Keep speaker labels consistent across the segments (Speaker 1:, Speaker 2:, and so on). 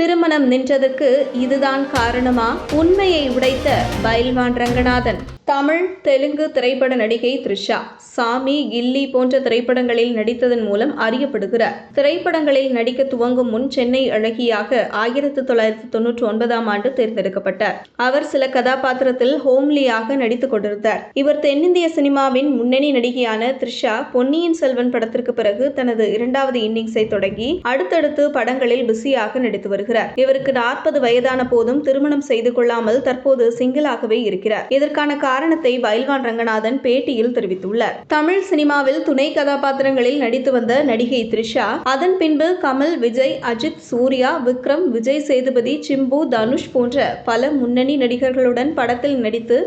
Speaker 1: திருமணம் நின்றதுக்கு இதுதான் காரணமா? உண்மையை உடைத்த பைல்வான் ரங்கநாதன். தமிழ், தெலுங்கு திரைப்பட நடிகை த்ரிஷா சாமி, கில்லி போன்ற திரைப்படங்களில் நடித்ததன் மூலம் அறியப்படுகிறார். திரைப்படங்களில் நடிக்க துவங்கும் முன் சென்னை அழகியாக 1999ஆம் ஆண்டு தேர்ந்தெடுக்கப்பட்டார். அவர் சில கதாபாத்திரத்தில் ஹோம்லியாக நடித்துக் கொண்டிருந்தார். இவர் தென்னிந்திய சினிமாவின் முன்னணி நடிகையான த்ரிஷா பொன்னியின் செல்வன் படத்திற்கு பிறகு தனது இரண்டாவது இன்னிங்ஸை தொடங்கி அடுத்தடுத்து படங்களில் பிஸியாக நடித்து வருகிறார். இவருக்கு 40 வயதான போதும் திருமணம் செய்து கொள்ளாமல் தற்போது சிங்கிளாகவே இருக்கிறார். இதற்கான காரணத்தை பைல்வான் ரங்கநாதன் பேட்டியில் தெரிவித்துள்ளார். தமிழ் சினிமாவில் துணை கதாபாத்திரங்களில் நடித்து வந்த நடிகை த்ரிஷா அதன் பின்பு கமல், விஜய், அஜித், சூர்யா, விக்ரம், விஜய் சேதுபதி, சிம்பு, தனுஷ் போன்ற பல முன்னணி நடிகர்களுடன் படத்தில் நடித்து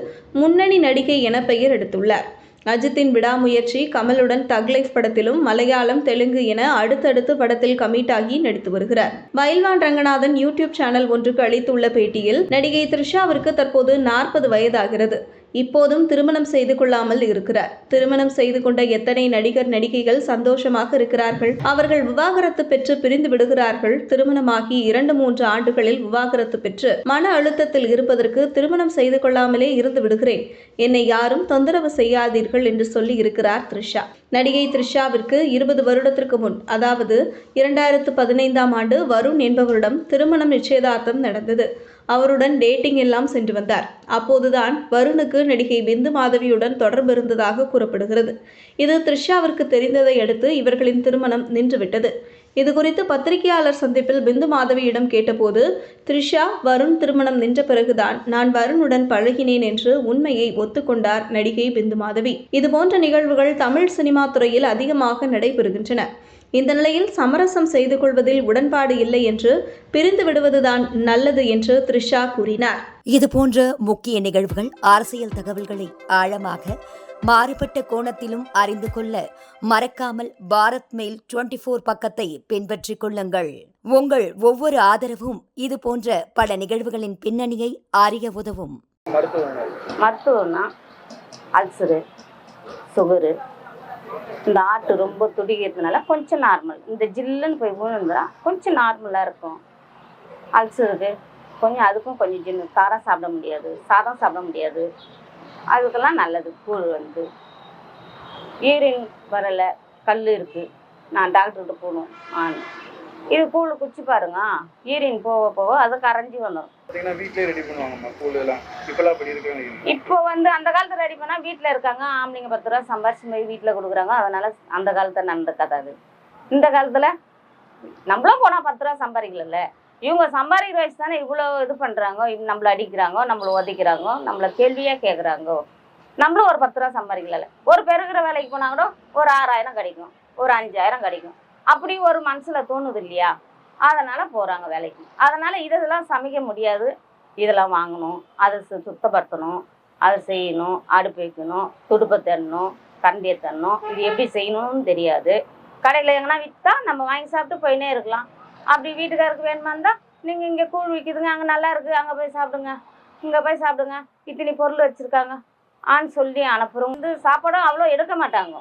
Speaker 1: முன்னணி நடிகை என பெயர் எடுத்துள்ளார். அஜித்தின் விடாமுயற்சி, கமலுடன் தக் லைஃப் படத்திலும் மலையாளம், தெலுங்கு என அடுத்தடுத்து படத்தில் கமிட் ஆகி நடித்து வருகிறார். பைல்வான் ரங்கநாதன் யூடியூப் சேனல் ஒன்றுக்கு அளித்துள்ள பேட்டியில் நடிகை த்ரிஷாவிற்கு தற்போது 40 வயதாகிறது. இப்போதும் திருமணம் செய்து கொள்ளாமல் இருக்கிறார். திருமணம் செய்து கொண்ட எத்தனை நடிகர், நடிகைகள் சந்தோஷமாக இருக்கிறார்கள். அவர்கள் விவாகரத்து பெற்று பிரிந்து விடுகிறார்கள். திருமணமாகி 2-3 ஆண்டுகளில் விவாகரத்து பெற்று மன அழுத்தத்தில் இருப்பதற்கு திருமணம் செய்து கொள்ளாமலே இருந்து விடுகிறேன். என்னை யாரும் தொந்தரவு செய்யாதீர்கள் என்று சொல்லி இருக்கிறார் த்ரிஷா. நடிகை த்ரிஷாவிற்கு 20 வருடத்திற்கு முன், அதாவது 2015ஆம் ஆண்டு வருண் என்பவரிடம் திருமணம் நிச்சயதார்த்தம் நடந்தது. அவருடன் டேட்டிங் எல்லாம் சென்று வந்தார். அப்போதுதான் வருணுக்கு நடிகை பிந்து மாதவியுடன் தொடர்பு இருந்ததாக கூறப்படுகிறது. இது த்ரிஷாவிற்கு தெரிந்ததை அடுத்து இவர்களின் திருமணம் நின்றுவிட்டது. இதுகுறித்து பத்திரிகையாளர் சந்திப்பில் பிந்து மாதவியிடம் கேட்டபோது, த்ரிஷா, வருண் திருமணம் நின்ற பிறகுதான் நான் வருணுடன் பழகினேன் என்று உண்மையை ஒத்துக்கொண்டார் நடிகை பிந்து மாதவி. இதுபோன்ற நிகழ்வுகள் தமிழ் சினிமா துறையில் அதிகமாக நடைபெறுகின்றன. இந்த நிலையில் சமரசம் செய்து கொள்வதில் உடன்பாடு இல்லை என்று பிரிந்து விடுவதுதான் நல்லது என்று த்ரிஷா கூறினார்.
Speaker 2: இதுபோன்ற முக்கிய நிகழ்வுகள், அரசியல் தகவல்களை ஆழமாக மாறுபட்ட கோணத்திலும் அறிந்து கொள்ள மறக்காமல் பாரத் மெயில் 24 பக்கத்தை பின்பற்றிக் கொள்ளுங்கள். உங்கள் ஒவ்வொரு ஆதரவும் இதுபோன்ற பல நிகழ்வுகளின் பின்னணியை அறிய உதவும்.
Speaker 3: மருத்துவம்னா அல்சரு, சுகரு, இந்த ஆட்டு ரொம்ப துடிக்கிறதுனால கொஞ்சம் நார்மல், இந்த ஜில்லுன்னு போய் விழுந்தா கொஞ்சம் நார்மலாக இருக்கும். அல்சருக்கு கொஞ்சம், அதுக்கும் கொஞ்சம் ஜில்லு, காரம் சாப்பிட முடியாது, சாதம் சாப்பிட முடியாது, அதுக்கெல்லாம் நல்லது. கூழ் வந்து யூரின் வரலை, கல் இருக்குது, நான் டாக்டர்கிட்ட போகணும். இது கூழ் குச்சி பாருங்க, யூரின் போக போக அது கரைஞ்சி வந்துடும். இப்போ வந்து அந்த காலத்தில் ரெடி பண்ணால் வீட்டில் இருக்காங்க ஆம்பளைங்க 10 ரூபா சம்பாரிச்சு போய் வீட்டில் கொடுக்குறாங்க. அதனால அந்த காலத்தில் நடந்த கதை அது. இந்த காலத்தில் நம்மளும் போனால் 10 ரூபா சம்பாதிக்கல, இவங்க சம்பாதிக்கிற வயசு தானே இவ்வளோ இது பண்ணுறாங்க. நம்மளை அடிக்கிறாங்க, நம்மளை உதைக்கிறாங்க, நம்மளை கேள்வியாக கேட்குறாங்க. நம்மளும் ஒரு 10 ரூபா சம்பாதிக்கல. ஒரு பெருகிற வேலைக்கு போனால் கூட ஒரு 6000 கிடைக்கும், ஒரு 5000 கிடைக்கும். அப்படி ஒரு மனசில் தோணுது இல்லையா? அதனால் போகிறாங்க வேலைக்கு. அதனால் இதெல்லாம் சமைக்க முடியாது, இதெல்லாம் வாங்கணும், அதை சுத்தப்படுத்தணும், அதை செய்யணும், அடுப்பு வைக்கணும், துடுப்பை தரணும், கரண்டியை தரணும். இது எப்படி செய்யணும்னு தெரியாது. கடையில் எங்கன்னா விற்றா நம்ம வாங்கி சாப்பிட்டு போயினே இருக்கலாம். அப்படி வீட்டுக்காருக்கு வேணுமா இருந்தால் நீங்கள் இங்கே கூழ் விற்கிதுங்க, அங்கே நல்லா இருக்குது, அங்கே போய் சாப்பிடுங்க, இங்கே போய் சாப்பிடுங்க, இத்தனை பொருள் வச்சுருக்காங்க ஆன்னு சொல்லி அனுப்புகிறோம். வந்து சாப்பாடும் அவ்வளோ எடுக்க மாட்டாங்க.